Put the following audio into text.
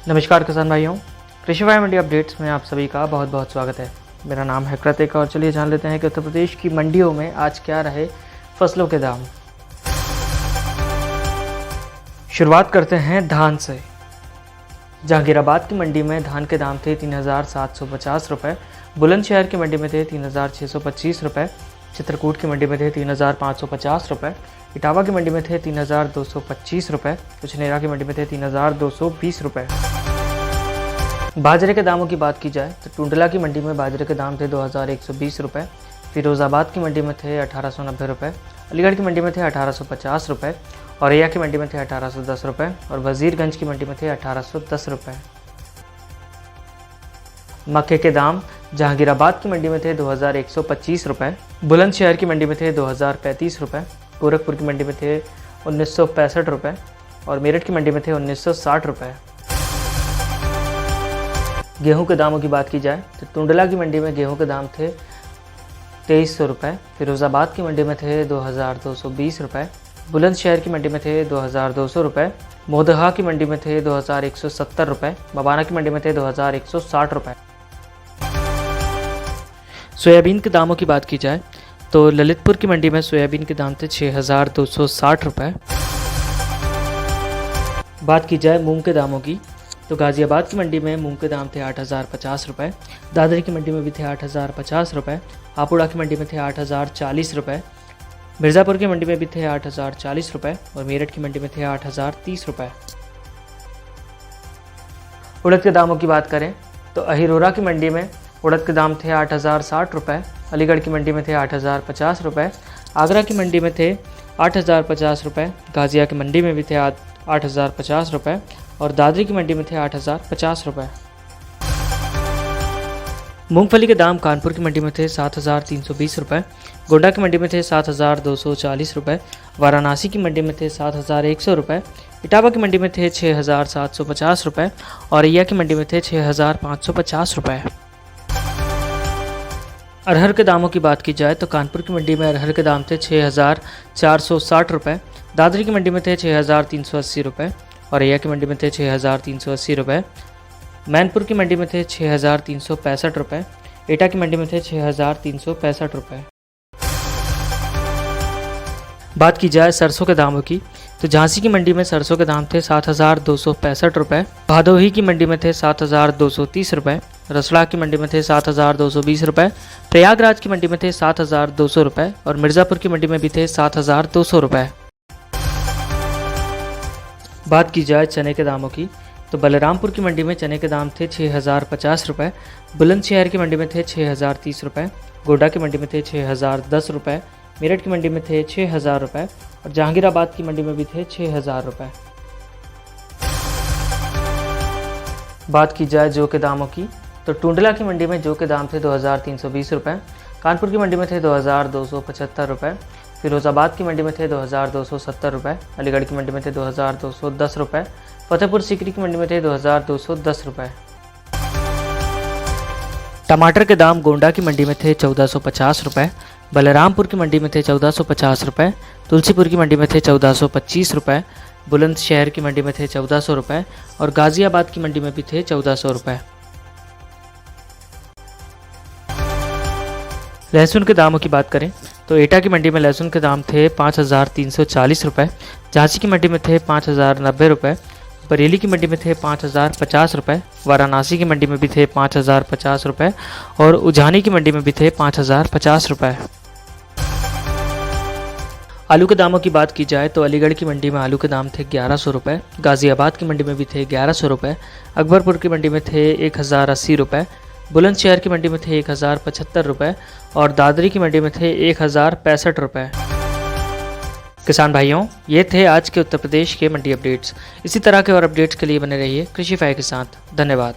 नमस्कार किसान भाइयों, कृषि वाई मंडी अपडेट्स में आप सभी का बहुत बहुत स्वागत है। मेरा नाम है कृतिक और चलिए जान लेते हैं कि उत्तर प्रदेश की मंडियों में आज क्या रहे फसलों के दाम। शुरुआत करते हैं धान से। जहांगीराबाद की मंडी में धान के दाम थे 3,750 रुपये, बुलंदशहर की मंडी में थे 3,625 रुपये, चित्रकूट की मंडी में थे 3,550 रुपये, इटावा की मंडी में थे 3,225 रुपये, कुचनेरा की मंडी में थे 3,220 रुपये। बाजरे के दामों की बात की जाए तो टुंडला की मंडी में बाजरे के दाम थे 2,120 रुपये, फिरोज़ाबाद की मंडी में थे 1,890 रुपये, अलीगढ़ की मंडी में थे 1,850 रुपये, औरैया की मंडी में थे 1,810 रुपये और वजीरगंज की मंडी में थे 1,810 रुपये। मक्के के दाम जहांगीराबाद की मंडी में थे 2,125 रुपये, बुलंदशहर की मंडी में थे 2,035 रुपये, गोरखपुर की मंडी में थे 1,965 रुपये और मेरठ की मंडी में थे 1,960 रुपये। गेहूं के दामों की बात की जाए तो टुंडला की मंडी में गेहूं के दाम थे 2,300 रुपये, फिरोज़ाबाद की मंडी में थे 2,220 रुपये, बुलंदशहर की मंडी में थे 2,200 रुपये, मोदहा की मंडी में थे 2,170 रुपये, बबाना की मंडी में थे 2,160 रुपये। सोयाबीन के दामों की बात की जाए तो ललितपुर की मंडी में सोयाबीन के दाम थे 6,260 रुपये। बात की जाए मूंग के दामों की तो गाज़ियाबाद की मंडी में मूंग के दाम थे 8,050 रुपये, दादरी की मंडी में भी थे 8,050 रुपये, हापुड़ा की मंडी में थे 8,040 रुपये, मिर्ज़ापुर की मंडी में भी थे 8,040 रुपये और मेरठ की मंडी में थे 8,030 रुपये। उड़द के दामों की बात करें तो अहिरोरा की मंडी में उड़द के दाम थे 8,060 रुपये, अलीगढ़ की मंडी में थे 8,050 रुपये, आगरा की मंडी में थे 8,050 रुपये, गाज़िया की मंडी में भी थे 8,050 रुपये और दादरी की मंडी में थे 8,050 रुपये। मूंगफली के दाम कानपुर की मंडी में थे 7,320 रुपये, गोड्डा की मंडी में थे 7,240 रुपये, वाराणसी की मंडी में थे 7,100 रुपये, इटावा की मंडी में थे 6,750 रुपये और औरैया की मंडी में थे 6,550 रुपये। अरहर के दामों की बात की जाए तो कानपुर की मंडी में अरहर के दाम थे 6,460 रुपये, दादरी की मंडी में थे 6,380 रुपये, औरैया की मंडी में थे 6,380 रुपये, मैनपुर की मंडी में थे 6,365 रुपये, एटा की मंडी में थे 6,365 रुपये। बात की जाए सरसों के दामों की तो झांसी की मंडी में सरसों के दाम थे 7,265 रुपये, भदोही की मंडी में थे 7,230 रुपये, रसड़ा की मंडी में थे 7,220 रुपये, प्रयागराज की मंडी में थे 7,200 रुपये और मिर्ज़ापुर की मंडी में भी थे 7,200 रुपये। बात की जाए चने के दामों की तो बलरामपुर की मंडी में चने के दाम थे 6,050 रुपये, बुलंदशहर की मंडी में थे 6,030 रुपये, गोड्डा की मंडी में थे 6,010 रुपये, मेरठ की मंडी में थे 6,000 रुपये और जहांगीराबाद की मंडी में भी थे 6,000 रुपये। बात की जाए जौ के दामों की तो टुंडला की मंडी में जौ के दाम थे 2,320 रुपये, कानपुर की मंडी में थे 2,275 रुपये, फिरोज़ाबाद की मंडी में थे 2,270 रुपये, अलीगढ़ की मंडी में थे 2,210 रुपये, फतेहपुर सीकरी की मंडी में थे 2,210 रुपये। टमाटर के दाम गोंडा की मंडी में थे 1,450 रुपये, बलरामपुर की मंडी में थे 1,450 रुपये, तुलसीपुर की मंडी में थे 1,425 रुपये, बुलंदशहर की मंडी में थे 1,400 रुपये और गाज़ियाबाद की मंडी में भी थे 1,400 रुपये। लहसुन के दामों की बात करें तो एटा की मंडी में लहसुन के दाम थे 5,340 रुपये, झांसी की मंडी में थे 5,090 रुपये, बरेली की मंडी में थे 5,050 रुपये, वाराणसी की मंडी में भी थे 5,050 रुपये और उझानी की मंडी में भी थे 5,050 रुपये। आलू के दामों की बात की जाए तो अलीगढ़ की मंडी में आलू के दाम थे 1,100 रुपये, गाज़ियाबाद की मंडी में भी थे 1,100 रुपये, अकबरपुर की मंडी में थे 1,080 रुपये, बुलंदशहर की मंडी में थे 1,075 रुपये और दादरी की मंडी में थे 1,065 रुपये। किसान भाइयों, ये थे आज के उत्तर प्रदेश के मंडी अपडेट्स। इसी तरह के और अपडेट्स के लिए बने रहिए कृषि फाई के साथ। धन्यवाद।